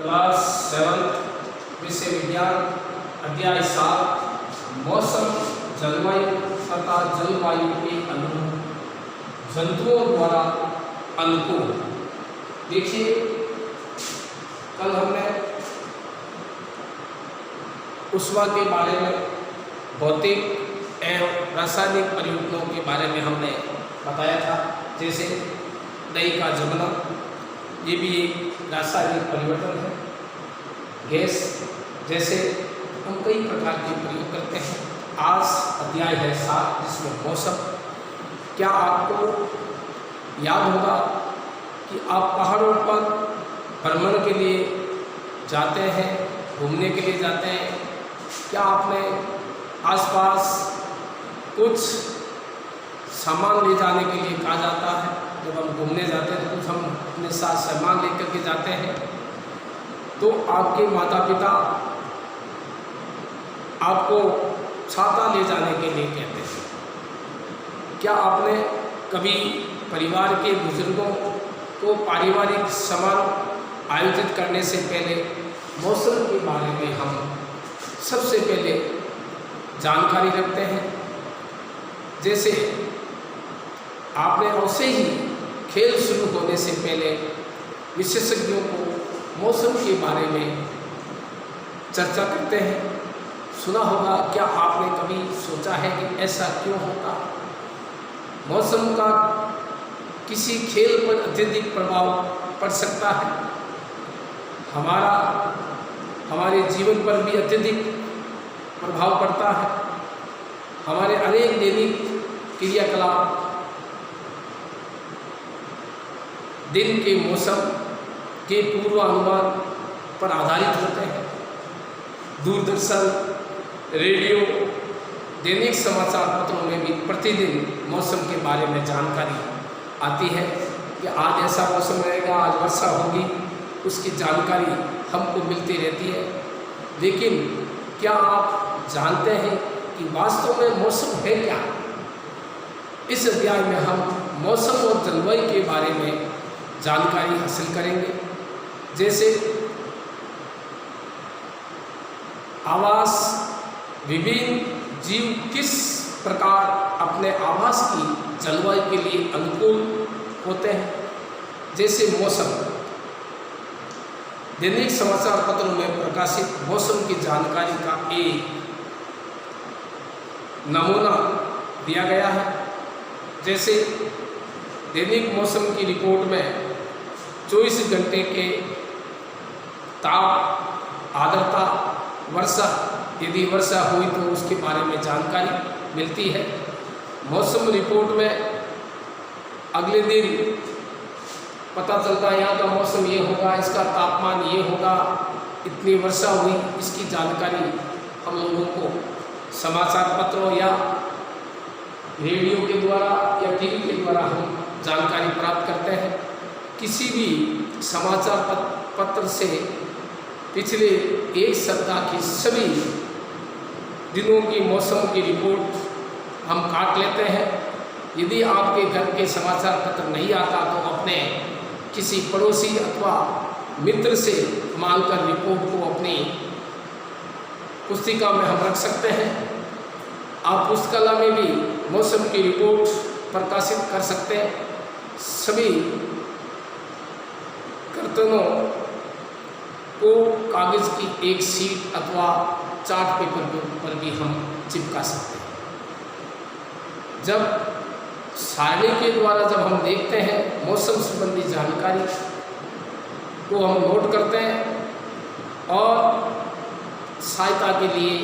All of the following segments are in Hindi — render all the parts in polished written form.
क्लास 7 विषय विज्ञान अध्याय 7 मौसम जलवायु तथा जलवायु के अनुरूप जंतुओं द्वारा अनुकूल। देखिए, कल हमने ऊष्मा के बारे में, भौतिक एवं रासायनिक परिवर्तनों के बारे में हमने बताया था। जैसे दही का जमना, ये भी एक रासायनिक परिवर्तन है। गैस जैसे हम कई प्रकार के प्रयोग करते हैं। आज अध्याय है 7 जिसमें मौसम। क्या आपको याद होगा कि आप पहाड़ों पर भ्रमण के लिए जाते हैं, घूमने के लिए जाते हैं? क्या आपने आसपास कुछ सामान ले जाने के लिए कहा जाता है? जब हम घूमने जाते हैं तो कुछ हम अपने साथ सामान लेकर के जाते हैं, तो आपके माता पिता आपको छाता ले जाने के लिए कहते हैं। क्या आपने कभी परिवार के बुजुर्गों को पारिवारिक समारोह आयोजित करने से पहले मौसम के बारे में हम सबसे पहले जानकारी रखते हैं? जैसे आपने अवश्य ही खेल शुरू होने से पहले विशेषज्ञों को मौसम के बारे में चर्चा करते हैं। सुना होगा। क्या आपने कभी सोचा है कि ऐसा क्यों होता? मौसम का किसी खेल पर अत्यधिक प्रभाव पड़ सकता है। हमारे जीवन पर भी अत्यधिक प्रभाव पड़ता है। हमारे अनेक दैनिक क्रियाकलाप दिन के मौसम के पूर्वानुमान पर आधारित होते हैं। दूरदर्शन, रेडियो, दैनिक समाचार पत्रों में भी प्रतिदिन मौसम के बारे में जानकारी आती है कि आज ऐसा मौसम रहेगा, आज वर्षा होगी। उसकी जानकारी हमको मिलती रहती है। लेकिन क्या आप जानते हैं कि वास्तव में मौसम है क्या? इस अध्याय में हम मौसम और जलवायु के बारे में जानकारी हासिल करेंगे। जैसे आवास, विभिन्न जीव किस प्रकार अपने आवास की जलवायु के लिए अनुकूल होते हैं। जैसे मौसम, दैनिक समाचार पत्रों में प्रकाशित मौसम की जानकारी का एक नमूना दिया गया है। जैसे दैनिक मौसम की रिपोर्ट में 24 घंटे के ताप, आर्द्रता, वर्षा, यदि वर्षा हुई तो उसके बारे में जानकारी मिलती है। मौसम रिपोर्ट में अगले दिन पता चलता है यहाँ का मौसम ये होगा, इसका तापमान ये होगा, इतनी वर्षा हुई। इसकी जानकारी हम लोगों को समाचार पत्रों या रेडियो के द्वारा या टीवी के द्वारा हम जानकारी प्राप्त करते हैं। किसी भी समाचार पत्र से पिछले एक सप्ताह की सभी दिनों की मौसम की रिपोर्ट हम काट लेते हैं। यदि आपके घर के समाचार पत्र नहीं आता तो अपने किसी पड़ोसी अथवा मित्र से मांगकर रिपोर्ट को अपनी पुस्तिका में हम रख सकते हैं। आप पुस्तकालय में भी मौसम की रिपोर्ट प्रकाशित कर सकते हैं। सभी कर्तनों को कागज की एक शीट अथवा चार्ट पेपर पर भी हम चिपका सकते हैं। जब सारणी के द्वारा जब हम देखते हैं मौसम संबंधी जानकारी को हम नोट करते हैं और सहायता के लिए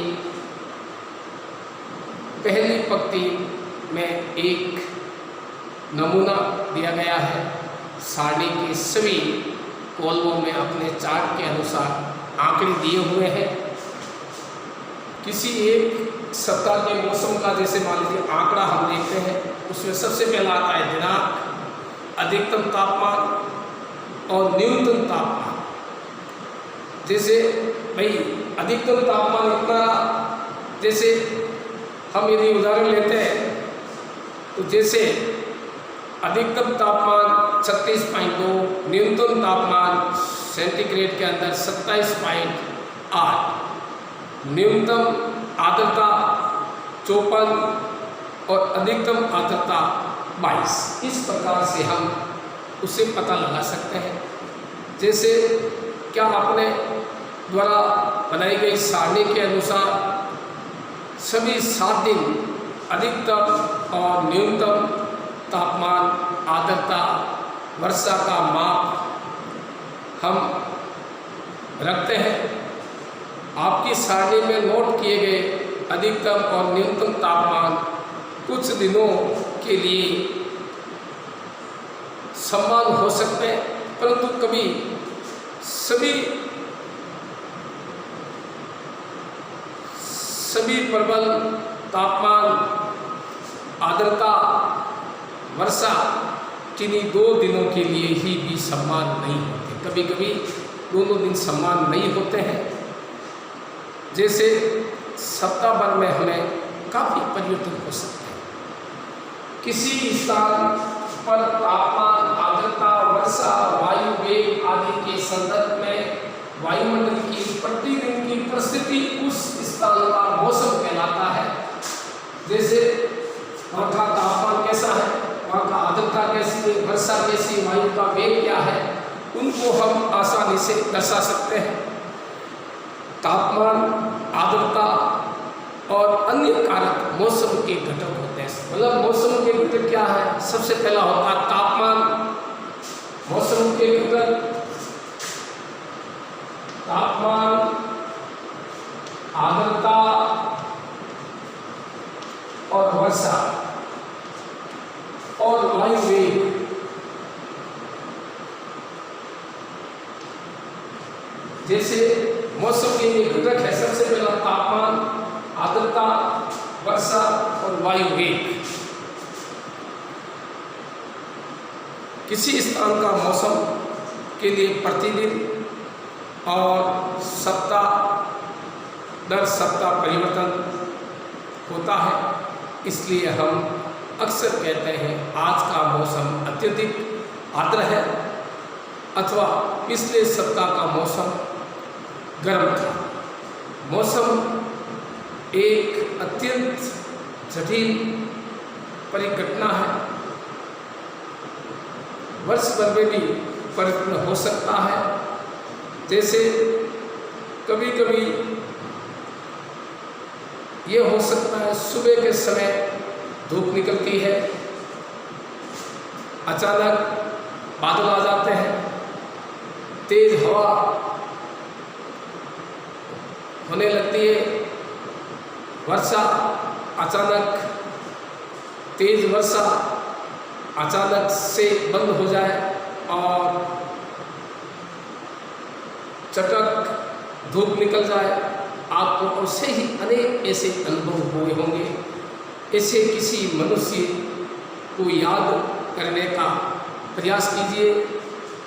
पहली पंक्ति में एक नमूना दिया गया है। सारणी के सभी कॉलमों में अपने चार्ट के अनुसार आंकड़े दिए हुए हैं। किसी एक सप्ताह के मौसम का जैसे मान लीजिए आंकड़ा हम देखते हैं, उसमें सबसे पहला आता है दिनांक, अधिकतम तापमान और न्यूनतम तापमान। जैसे भाई अधिकतम तापमान इतना, जैसे हम यदि उदाहरण लेते हैं तो जैसे अधिकतम तापमान 36.2, न्यूनतम तापमान सेंटीग्रेड के अंदर 27.8, न्यूनतम आर्द्रता 54 और अधिकतम आर्द्रता 22। इस प्रकार से हम उसे पता लगा सकते हैं। जैसे क्या अपने द्वारा बनाई गई सारणी के अनुसार सभी 7 दिन अधिकतम और न्यूनतम तापमान, आर्द्रता, वर्षा का माप हम रखते हैं। आपकी सारणी में नोट किए गए अधिकतम और न्यूनतम तापमान कुछ दिनों के लिए समान हो सकते हैं, परंतु कभी सभी प्रबल तापमान, आर्द्रता, वर्षा किन्हीं 2 दिनों के लिए ही भी समान नहीं होते। कभी कभी दोनों दिन समान नहीं होते हैं। जैसे सप्ताह भर में हमें काफ़ी परिवर्तन हो सकते हैं। किसी स्थान पर तापमान, आर्द्रता, वर्षा, वायु वेग आदि के संदर्भ में वायुमंडल की प्रतिदिन की परिस्थिति उस स्थान का मौसम कहलाता है। जैसे वहाँ का तापमान कैसा है, वहाँ का आर्द्रता कैसी है, वर्षा कैसी, वायु का वेग क्या है, उनको हम आसानी से दर्शा सकते हैं। तापमान, आर्द्रता और अन्य कारक मौसम के घटक होते हैं। मतलब मौसम के घटक क्या है? सबसे पहला होता है तापमान। मौसम के घटक तापमान, आर्द्रता और वर्षा और वायु वेग। जैसे मौसम के लिए घटक है, सबसे पहला तापमान, आर्द्रता, वर्षा और वायु वेग। किसी स्थान का मौसम के लिए प्रतिदिन और सप्ताह दर सप्ताह परिवर्तन होता है। इसलिए हम अक्सर कहते हैं आज का मौसम अत्यधिक आर्द्र है, अथवा पिछले सप्ताह का मौसम गर्म था। मौसम एक अत्यंत जटिल परिघटना है। वर्ष भर में भी परिवर्तन हो सकता है। जैसे कभी कभी ये हो सकता है सुबह के समय धूप निकलती है, अचानक बादल आ जाते हैं, तेज हवा होने लगती है, वर्षा अचानक, तेज वर्षा अचानक से बंद हो जाए और चटक धूप निकल जाए। आपको उससे ही अनेक ऐसे अनुभव हुए होंगे। ऐसे किसी मनुष्य को याद करने का प्रयास कीजिए।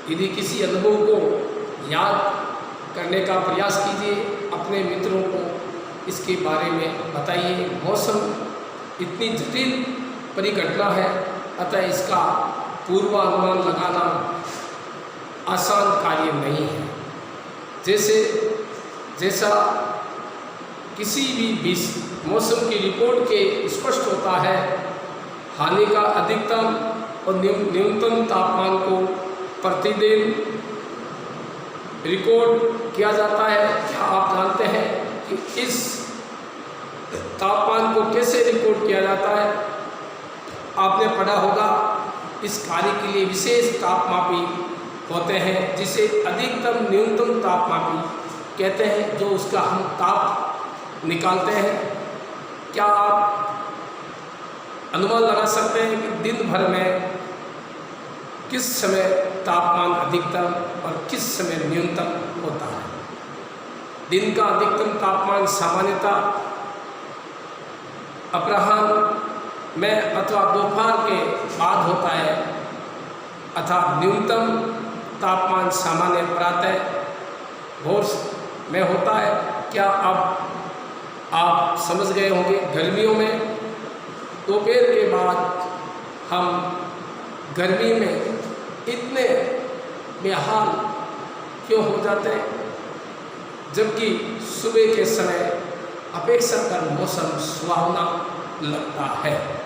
यदि किसी अनुभव को याद करने का प्रयास कीजिए, अपने मित्रों को इसके बारे में बताइए। मौसम इतनी जटिल परिघटना है, अतः इसका पूर्वानुमान लगाना आसान कार्य नहीं है। जैसा किसी भी मौसम की रिपोर्ट के स्पष्ट होता है, हानि का अधिकतम और न्यूनतम तापमान को प्रतिदिन रिकॉर्ड किया जाता है। क्या आप जानते हैं कि इस तापमान को कैसे रिकॉर्ड किया जाता है? आपने पढ़ा होगा, इस कार्य के लिए विशेष तापमापी होते हैं, जिसे अधिकतम न्यूनतम तापमापी कहते हैं, जो उसका हम ताप निकालते हैं। क्या आप अनुमान लगा सकते हैं कि दिन भर में किस समय तापमान अधिकतम और किस समय न्यूनतम होता है? दिन का अधिकतम तापमान सामान्यतः अपराह्न में अथवा दोपहर के बाद होता है, अर्थात न्यूनतम तापमान सामान्य प्रातः भोर में होता है। क्या अब आप समझ गए होंगे? गर्मियों में दोपहर के बाद हम गर्मी में इतने बेहाल क्यों हो जाते हैं? जबकि सुबह के समय अपेक्षाकृत मौसम सुहावना लगता है।